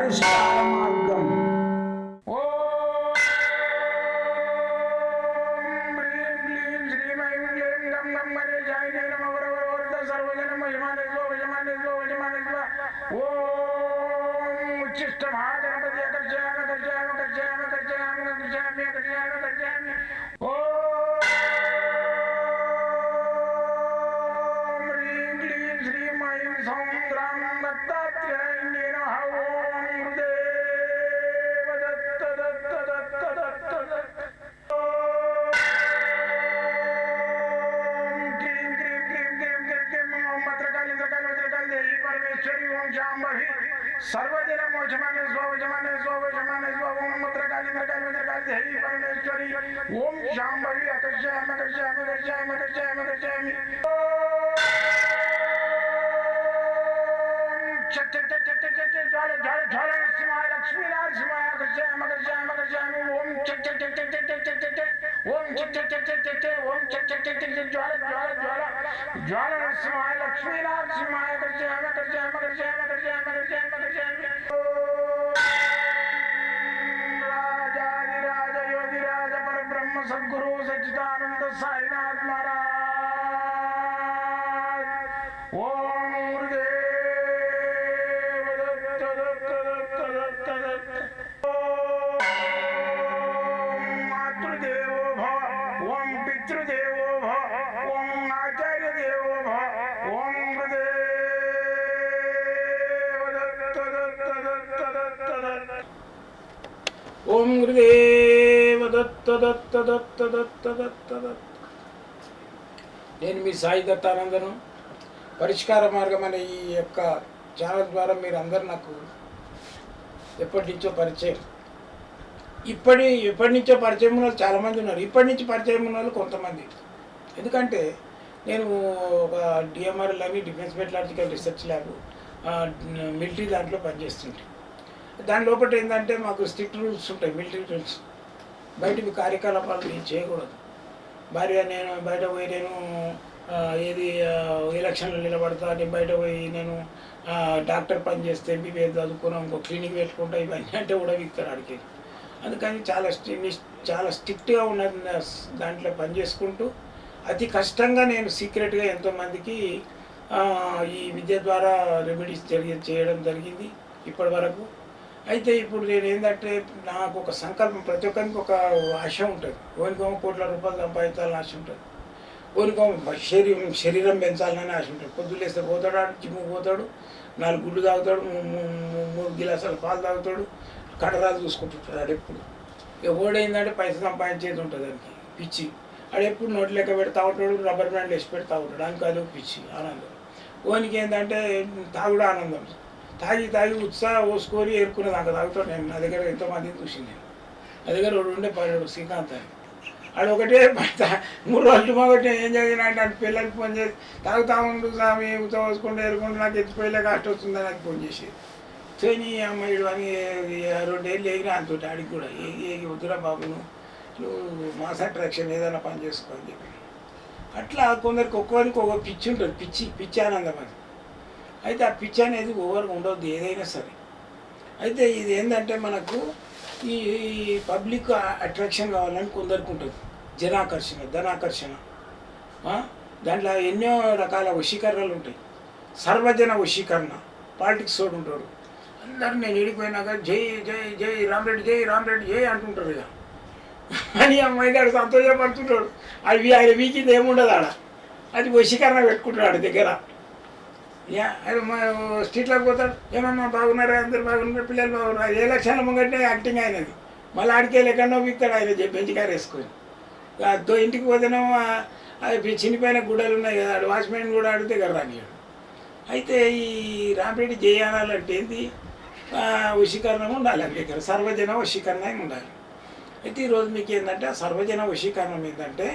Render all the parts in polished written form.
పరిష్కార మార్గం. सर्वजन मोचमाने स्वजमाने स्वजमाने स्वम मत्रकाली मत्रकाली मत्रकाली देवी परमेश्वरी ओम शांभवी अकर्षयामि अकर्षयामि अकर्षयामि अकर्षयामि अकर्षयामि चट चट चट चट चट ज्वाल ज्वाल ज्वाल नरसिंहाय लक्ष्मी नरसिंहाय अकर्षयामि अकर्षयामि अकर्षयामि ओम चट चट चट चट चट चट चट ओम चट चट चट चट चट ओम चट चट चट चट ज्वाल ज्वाल ज्वाल ज्वाल नरसिंहाय लक्ष्मी नरसिंहाय अकर्षयामि अकर्षयामि अकर्षयामि अकर्षयामि अकर्षयामि अकर्षयामि राजाधिराज योगिराज परब्रह्म सद्गुरु सच्चिदानंद साईनाथ महाराज ओम गुरुदेव दत्त दत्त दत्त दत्त दत्त ओम मातृदेवो भव ओम पितृदेवो भव ओम आचार्य देवो भव ओम ఓం గురుదేవ దత్త దత్త దత్త దత్త దత్త దత్త. నేను మీ సాయి దత్తానందను. పరిష్కార మార్గం అనే ఈ యొక్క ఛానల్ ద్వారా మీరు అందరు నాకు ఎప్పటి నుంచో పరిచయం. ఎప్పటి నుంచో పరిచయం ఉన్న వాళ్ళు చాలామంది ఉన్నారు. ఇప్పటి నుంచి పరిచయం ఉన్న వాళ్ళు కొంతమంది. ఎందుకంటే నేను ఒక డిఎంఆర్ఎల్ అని డిఫెన్స్ మెటలాజికల్ రీసెర్చ్ ల్యాబ్ మిలిటరీ దాంట్లో పనిచేస్తుంటాయి. దాని లోపల ఏంటంటే మాకు స్ట్రిక్ట్ రూల్స్ ఉంటాయి, మిలిటరీ రూల్స్. బయట కార్యకలాపాలు నేను చేయకూడదు. నేను బయట పోయి నేను ఏది ఎలక్షన్లో నిలబడతా, నేను బయట పోయి నేను డాక్టర్ పని చేస్తే ఎంబీబీఎస్ చదువుకున్నాం ఇంకో క్లినిక్ పెట్టుకుంటా, ఇవన్నీ అంటే కూడా విక్తారు అడిగి. అందుకని చాలా స్ట్రిక్ట్గా ఉన్న దాంట్లో పని చేసుకుంటూ అతి కష్టంగా నేను సీక్రెట్గా ఎంతోమందికి ఈ విద్య ద్వారా రెమెడీస్ చేయడం జరిగింది ఇప్పటి వరకు. అయితే ఇప్పుడు నేను ఏంటంటే నాకు ఒక సంకల్పం, ప్రతి ఒక్కరికి ఒక ఆశ ఉంటుంది. ఓనికోమో కోట్ల రూపాయలు సంపాదించాలని ఆశ ఉంటుంది, ఓనికోమో శరీరం పెంచాలని ఆశ ఉంటుంది. పొద్దులేస్తే పోతాడు, జిమ్ము పోతాడు, 4 గుడ్లు తాగుతాడు, 3 గిలాసాలు పాలు తాగుతాడు, కడరాలు చూసుకుంటుంటాడు. ఆడెప్పుడు ఓడైందంటే పైసలు సంపాదించేది ఉంటుంది దానికి పిచ్చి. ఆడెప్పుడు నోటి లెక్క పెడతా ఉంటాడు, రబ్బర్ బ్యాండ్ వేసి పెడతా ఉంటాడు. దానికి అది పిచ్చి ఆనందం. ఓనికి ఏంటంటే తాగుడు ఆనందం. తాగి ఉత్సాహం పోసుకొని ఏరుకునే దాకా తాగుతాడు. నేను నా దగ్గర ఎంతోమందిని చూసింది. నేను నా దగ్గర ఉండే పర్యాడు శ్రీకాంత్ అని. ఆడు ఒకటే 3 రోజులు ఒకటి ఏం చదివినా అంటే పిల్లలకి ఫోన్ చేసి తాగుతా ఉండు స్వామి ఉత్సవ పోసుకుంటూ ఏరుకుంటూ నాకు ఎత్తిపోయేలా కాస్ట్ వస్తుందని నాకు ఫోన్ చేసేది. సోని అమ్మాయిడు అని 2 ఏళ్ళు ఎగినా అంతో ఆడికి కూడా ఏగి వద్దురా బాబు నువ్వు మాస్ అట్రాక్షన్ ఏదైనా పని చేసుకో అని చెప్పి. అట్లా కొందరికి ఒక్కొక్కరికి ఒక పిచ్చి ఉంటుంది, పిచ్చి ఆనందం అది. అయితే ఆ పిచ్చి అనేది ఓవర్గా ఉండవద్దు ఏదైనా సరే. అయితే ఇది ఏంటంటే మనకు ఈ పబ్లిక్ అట్రాక్షన్ కావాలని కొందరికి ఉంటుంది, జనాకర్షణ ధనాకర్షణ. దాంట్లో ఎన్నో రకాల వశీకరణలు ఉంటాయి. సర్వజన వశీకరణ. పాలిటిక్స్ తోడు ఉంటాడు. అందరూ నేను ఏడిపోయినాక జై జై జై రామరెడ్డి జై రామరెడ్డి జై అంటుంటారు. ఇక అని అమ్మాయి గారు సంతోషపడుతుంటాడు. ఆయన వీకింది ఏముండదు ఆడ, అది వశీకరణ పెట్టుకుంటాడు దగ్గర. స్ట్రీట్లోకి పోతాడు, ఏమన్నా బాగున్నారా, అందరు బాగున్నారు, పిల్లలు బాగున్నారు. ఏ లక్షల ముంగంటే యాక్టింగ్ అయినది. మళ్ళీ ఆడికే ఎక్కడో వీక్తాడు ఆయన బెంచ్ కారు వేసుకొని. ఇంటికి పోతేనేమో అవి చినిపోయిన గుడ్డలు ఉన్నాయి కదా, వాచ్మెన్ కూడా అడిగితే కదా రానియాడు. అయితే ఈ రామరెడ్డి చేయాలంటే ఏంటి, వశీకరణం ఉండాలి అని దగ్గర, సర్వజన వశీకరణ ఉండాలి. అయితే ఈరోజు మీకు ఏంటంటే ఆ సర్వజన వశీకరణం ఏంటంటే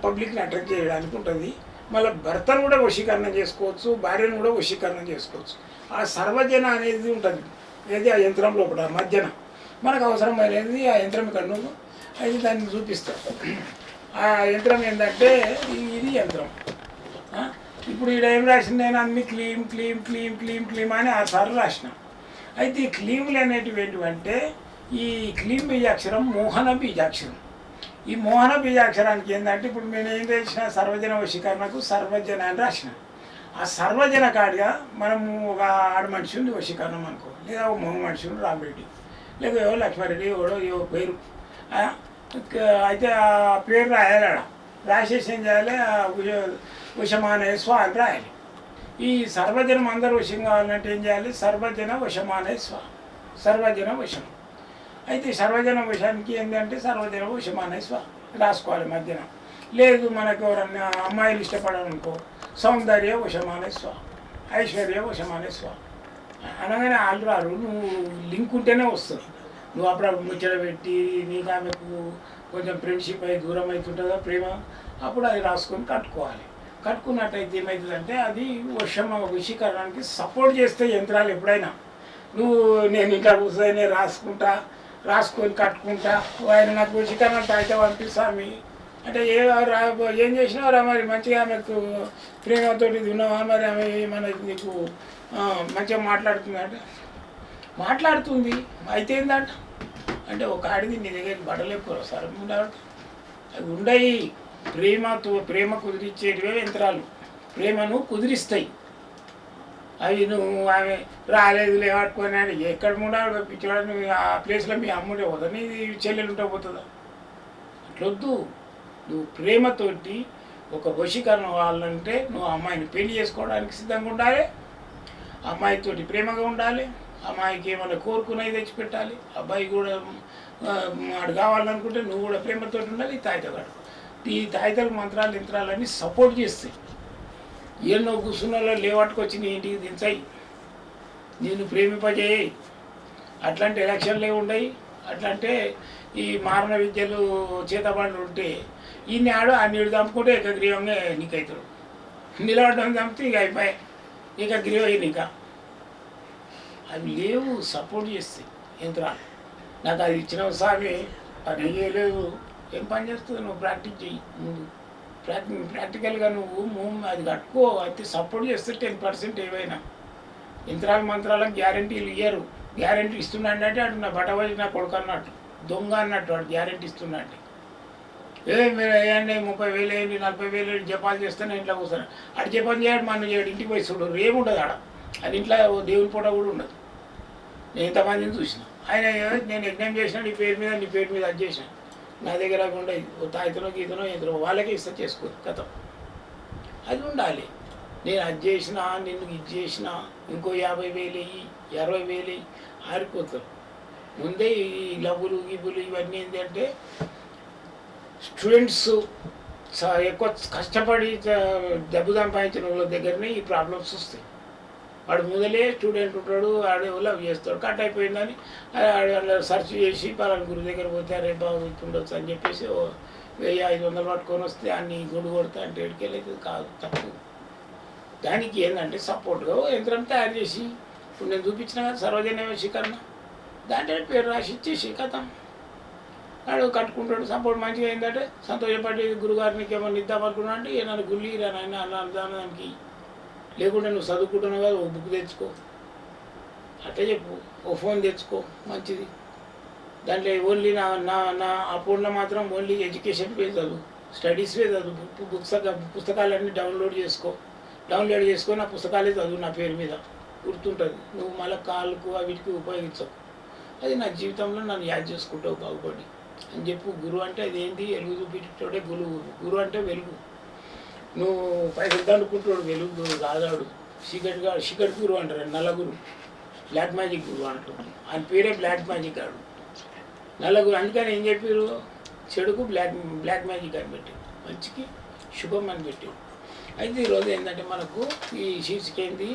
పబ్లిక్ని అట్రాక్ట్ చేయడానికి ఉంటుంది. మళ్ళీ భర్తను కూడా వశీకరణ చేసుకోవచ్చు, భార్యను కూడా వశీకరణ చేసుకోవచ్చు. ఆ సర్వజన అనేది ఉంటుంది, ఏది ఆ యంత్రం లోపల మధ్యన మనకు అవసరమైనది. ఆ యంత్రం ఇక్కడ నువ్వు అయితే దాన్ని చూపిస్తాం. ఆ యంత్రం ఏంటంటే ఇది యంత్రం. ఇప్పుడు ఇక్కడ ఏం రాసింది, నేను అన్ని క్లీం క్లీం క్లీం క్లీం క్లీం అని 6 సార్లు రాసిన. అయితే ఈ క్లీములు అనేటివి ఏంటివంటే ఈ క్లీం బీజాక్షరం మోహన బీజాక్షరం. ఈ మోహన బీజాక్షరానికి ఏంటంటే ఇప్పుడు నేను ఏం చేసిన సర్వజన వశీకరణకు సర్వజన అని రాసిన. ఆ సర్వజన కాడిగా మనము ఒక ఆడ మనిషిని వశీకరణం అనుకో, లేదా ఒక మగ మనిషిని రామరెడ్డి, లేదా ఏవో లక్ష్మారెడ్డి ఎవడో ఏవో పేరు. అయితే ఆ పేరు రాయాలి. రాసేసి ఏం చేయాలి, వశమానే స్వ అని రాయాలి. ఈ సర్వజనం అందరూ వశం కావాలంటే ఏం చేయాలి, సర్వజన వశమానే స్వ, సర్వజన వశం. అయితే సర్వజన వశానికి ఏంటంటే సర్వజన వశమానే స్వ రాసుకోవాలి మధ్యన. లేదు మనకు ఎవరన్నా అమ్మాయిలు ఇష్టపడాలనుకో, సౌందర్య వశమానే స్వ, ఐశ్వర్య వశమానే స్వ అనగానే వాళ్ళు రారు. నువ్వు లింక్ ఉంటేనే వస్తుంది. నువ్వు అప్పుడు ముచ్చట పెట్టి నీకు ఆమెకు కొంచెం ఫ్రెండ్షిప్ అయి దూరం అవుతుంటుందా ప్రేమ, అప్పుడు అది రాసుకొని కట్టుకోవాలి. కట్టుకున్నట్టయితే ఏమవుతుందంటే అది వశీకరణానికి సపోర్ట్ చేస్తే యంత్రాలు ఎప్పుడైనా. నువ్వు నేను ఇంకా కూర్చొని రాసుకొని కట్టుకుంటా, ఆయన నాకు వశీకరణ అయితే పంపిస్తామి అంటే ఏం చేసినావురా మరి, మంచిగా ఆమెకు ప్రేమతో ఉన్నావా మరి, ఆమె మన నీకు మంచిగా మాట్లాడుతుంది అంటే మాట్లాడుతుంది. అయితే ఏందంట అంటే ఒక ఆడిది నీ దగ్గర బడలేకపోరు సార్ అవి ఉండయి. ప్రేమ కుదిరించేటివే యంత్రాలు, ప్రేమను కుదిరిస్తాయి. అవి నువ్వు ఆమె రాలేదు లేవట్టుకొని అని ఎక్కడ ఉండాలి పిచ్చోడని ఆ ప్లేస్లో మీ అమ్ముడే పోతా, నీ చెల్లెలు ఉంటే పోతుందా? అట్లొద్దు. నువ్వు ప్రేమతోటి ఒక వశీకరణ కావాలంటే నువ్వు అమ్మాయిని పెళ్లి చేసుకోవడానికి సిద్ధంగా ఉండాలి, అమ్మాయితోటి ప్రేమగా ఉండాలి, అమ్మాయికి ఏమైనా కోరుకునేది తెచ్చిపెట్టాలి, అబ్బాయి కూడా వాడు కావాలనుకుంటే నువ్వు కూడా ప్రేమతో ఉండాలి. తాయితగాడు ఈ తాయితల మంత్రాలు యంత్రాలన్నీ సపోర్ట్ చేస్తాయి. ఎన్నో కూర్చున్నలో లేవట్టుకొచ్చి నీ ఇంటికి దించాయి, నేను ప్రేమింపజేయి. అట్లాంటి ఎలక్షన్లే ఉండయి. అట్లంటే ఈ మారణ విద్యలు చేతబడులు ఉంటే ఈయన ఆడు ఆ నీడు చంపుకుంటే ఏకగ్రీవంగా నీకవుతాడు. నిలబడడం చంపితే ఇక అయిపోయాయి, ఏకగ్రీవ నీక. అవి లేవు, సపోర్ట్ చేస్తాయి యంత్రాలు. నాకు అది ఇచ్చిన స్వామి పని చేయలేదు, ఏం పని చేస్తుంది, నువ్వు ప్రాక్టీస్ చెయ్యి ముందు. ప్రాక్టికల్గా నువ్వు అది కట్టుకో, అయితే సపోర్ట్ చేస్తే 10% ఏవైనా. యంత్రాల మంత్రాలకు గ్యారంటీలు ఇయ్యరు. గ్యారంటీ ఇస్తున్నాడంటే అటు నా బటవజి నా కొడుకు అన్నట్టు, దొంగ అన్నట్టు వాడు గ్యారంటీ ఇస్తున్నాడంటే. మీరు వేయండి 30,000 వేయండి 40,000 వేయండి జపాలు చేస్తేనే ఇంట్లో కూర్చొని అటు జపం చేయడం మనం చేయడు. ఇంటికి పోయి చూడు ఏముండదు ఆడ, అది ఇంట్లో దేవుని పూట కూడా ఉండదు. నేను ఎంతమందిని చూసిన. ఆయన నేను యజ్ఞం చేసిన నీ పేరు మీద అది చేసిన, నా దగ్గర ఉండదు. ఓ తాయితనో గీతనో ఎంతనో వాళ్ళకే ఇస్తా చేసుకో కథ. అది ఉండాలి. నేను అది చేసిన, నిన్ను ఇది చేసిన, ఇంకో 50,000 వెయ్యి 60,000 వెయ్యి ఆరిపోతారు. ముందే ఈ లవ్వులు గిబ్బులు ఇవన్నీ ఏంటంటే స్టూడెంట్స్ ఎక్కువ కష్టపడి డబ్బు సంపాదించిన వాళ్ళ దగ్గరనే ఈ ప్రాబ్లమ్స్ వస్తాయి. వాడు మొదలే స్టూడెంట్ ఉంటాడు, ఆడే లవ్ చేస్తాడు, కట్ అయిపోయిందని ఆడ సెర్చ్ చేసి పలానా గురి దగ్గర పోతే రేపు బాగుండొచ్చు అని చెప్పేసి 1,500 పట్టుకొని వస్తే అన్ని గుడి కొడతా అంటే ఎడికెళ్ళైతే కాదు, తప్పు. దానికి ఏంటంటే సపోర్ట్గా యంత్రం తయారు చేసి ఇప్పుడు నేను చూపించిన కదా సర్వజన వశీకరణ, దాంట్లో పేరు రాసి ఇచ్చేసి కథం వాడు కట్టుకుంటాడు. సపోర్ట్ మంచిగా ఏంటంటే సంతోషపడి గురుగారికి ఏమన్నా ఇద్దామనుకున్నా అంటే నన్ను గుళ్ళి రాయన దానికి, లేకుంటే నువ్వు చదువుకుంటున్నావు కదా ఓ బుక్ తెచ్చుకో, అట్లా చెప్పు. ఓ ఫోన్ తెచ్చుకో మంచిది. దాంట్లో ఓన్లీ నా అప్పుడు మాత్రం ఓన్లీ ఎడ్యుకేషన్ వే చదువు, స్టడీస్ వే చదువు. పుస్తకాలన్నీ డౌన్లోడ్ చేసుకొని నా పుస్తకాలే చదువు నా పేరు మీద గుర్తుంటుంది. నువ్వు మళ్ళీ కాళ్ళకు వీటికి ఉపయోగించవు. అది నా జీవితంలో నన్ను యాద్ చేసుకుంటావు బాగుపడి అని చెప్పు. గురువు అంటే అదేంటి, వెలుగు చూపించేటోడే గురువు అంటే వెలుగు. నువ్వు పైసలు దండుకుంటాడు, వెలుగు కాదాడు. చీకటి గురువు అంటారు, నల్ల గురువు, బ్లాక్ మ్యాజిక్ గురువు అంటారు. ఆయన పేరే బ్లాక్ మ్యాజిక్ ఆడు, నల్ల గురువు. అందుకని ఏం చెప్పారు, చెడుకు బ్లాక్ మ్యాజిక్ అని పెట్టారు, మంచికి శుభం అని పెట్టారు. అయితే ఈరోజు ఏంటంటే మనకు ఈ శీర్షిక ఏంటి,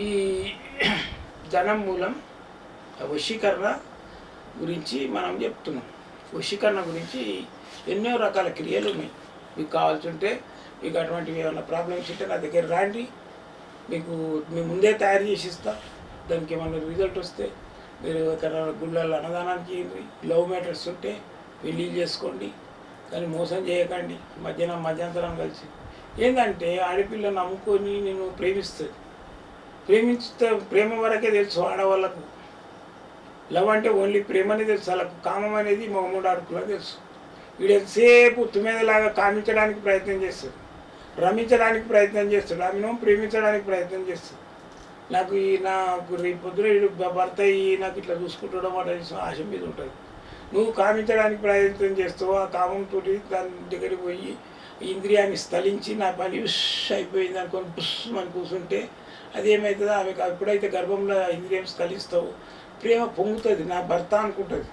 ఈ ధనం మూలం వశీకరణ గురించి మనం చెప్తున్నాం. వశీకరణ గురించి ఎన్నో రకాల క్రియలు ఉన్నాయి. మీకు కావాల్సి ఉంటే, మీకు అటువంటివి ఏమైనా ప్రాబ్లమ్స్ ఉంటే నా దగ్గర రాండి, మీకు మేము ముందే తయారు చేసి ఇస్తా. దానికి ఏమైనా రిజల్ట్ వస్తే మీరు ఎక్కడ గుళ్ళల్లో అన్నదానానికి లవ్ మ్యాటర్స్ ఉంటే పెళ్ళి చేసుకోండి, కానీ మోసం చేయకండి. మధ్యాహ్నం మధ్యంతరం కలిసి ఏంటంటే ఆడపిల్లను నమ్ముకొని నేను ప్రేమిస్తుంది, ప్రేమ వరకే తెలుసు ఆడవాళ్ళకు. లవ్ అంటే ఓన్లీ ప్రేమనే తెలుసు, వాళ్ళకు కామం అనేది మొగముడు ఆడుకున్నా తెలుసు. వీడు ఎంతసేపు తుమ్మెదలాగా కామించడానికి ప్రయత్నం చేస్తాడు, రమించడానికి ప్రయత్నం చేస్తాడు, ఆమెను ప్రేమించడానికి ప్రయత్నం చేస్తాడు. నాకు నాకు రేపు పొద్దున వీడు భర్త నాకు ఇట్లా చూసుకుంటాడో మాట ఆశ మీద ఉంటుంది. నువ్వు కామించడానికి ప్రయత్నం చేస్తావు, ఆ కామంతో దాని దగ్గరికి పోయి ఇంద్రియాన్ని స్థలించి నా పని ఉష్ అయిపోయింది అనుకొని పుష్ అని కూర్చుంటే అదేమవుతుందో ఆమెకు ఎప్పుడైతే గర్భంలో ఇంద్రియం స్థలిస్తావు ప్రేమ పొంగుతుంది, నా భర్త అనుకుంటుంది.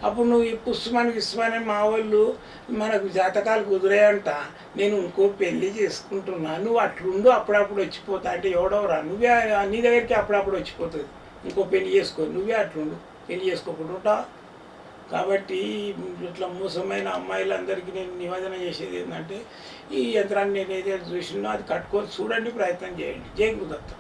అప్పుడు నువ్వు ఈ పుష్మానికి ఇష్టమని మా వాళ్ళు మనకు జాతకాలు కుదిరాయంట, నేను ఇంకో పెళ్ళి చేసుకుంటున్నా, నువ్వు అట్లుండు అప్పుడప్పుడు వచ్చిపోతా అంటే ఎవడవరా, నువ్వే నీ దగ్గరికి అప్పుడప్పుడు వచ్చిపోతుంది. ఇంకో పెళ్లి చేసుకో, నువ్వే అట్లుండు, పెళ్లి చేసుకోకుండా ఉంటా. కాబట్టి ఇట్లా మోసమైన అమ్మాయిలందరికీ నేను నివేదన చేసేది ఏంటంటే, ఈ యంత్రాన్ని నేను ఏదైతే చూసినో అది కట్టుకొని చూడండి, ప్రయత్నం చేయండి. జై గురుదత్త.